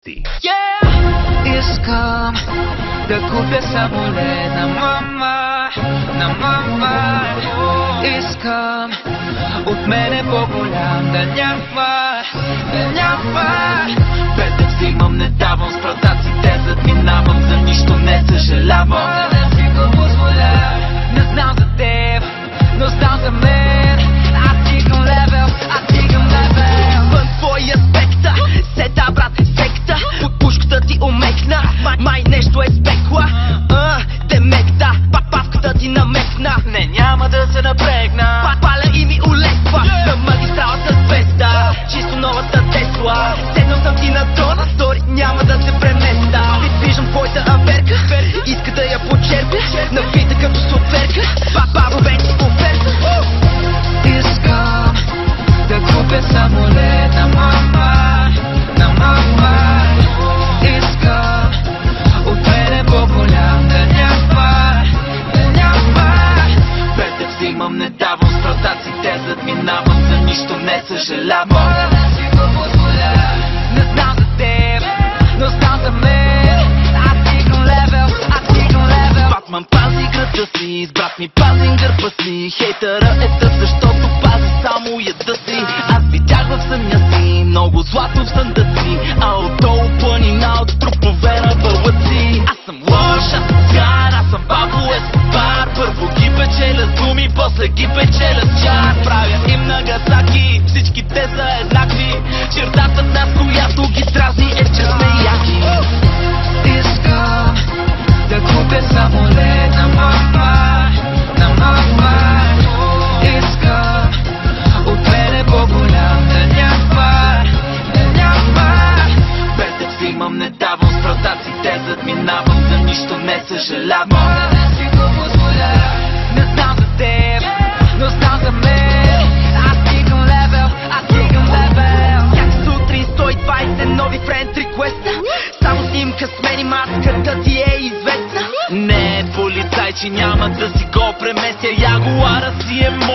Искам да купя самолет на мама, на мама. Искам от мене по-голям да няма, да няма. Петък взимам, не давам с прадаците, задминавам, за нищо не съжалявам. Да си го позволя, не знам за теб, но знам за мен. Аз стигам левел, аз стигам левел. Вън твоя спекта, сета брат, секта. Под пушката ти омекна, май нещо е спекла. Те мекта, папавката ти намекна. Не, няма да се напрегна. Паля и ми улепва на магистралата с 200. Чисто новата Тесла. Седнал съм ти на трона, стори, няма да се преместа. Виждам твоята аверка, иска да я почерпя. Напита като соферка, бабо вече оферта. Искам да купя самолет на мама, на мама. Искам от мене по-голям да няма, да няма. Петък взимам, не давам с прадаците, задминавам, за нищо не съжалявам. Да си го позволя, не знам за теб, но знам за мен. Аз стигам левел, аз стигам левел. Батман пази града си, с брат ми пазим гърба си. Хейтъра е тъп, защото пази само яда си. Аз видях в съня си много злато в съндъци, а отдолу планина от трупове на бълъци. Аз съм лош, аз съм цар, аз съм Пабло Ескобар. Първо ги печеля с думи, после ги печеля с чар. Правя им Нагасаки, всички те са еднакви. Чертата в нас, която ги дразни, е, че сме яки. Искам да купя самолет на мама, на мама. Искам от мене по-голям да няма, да няма. Петък взимам, не давам с прадаците, задминавам, за нищо не съжалявам. Да си го позволя, не знам за теб, но знам за мен. Аз стигам левел, аз стигам левел. Всяка сутрин 120 нови френд реквеста. Само снимка с мен и маската ти е известна. Не е полицай, че няма да си го преместя. Ягуара си е мой.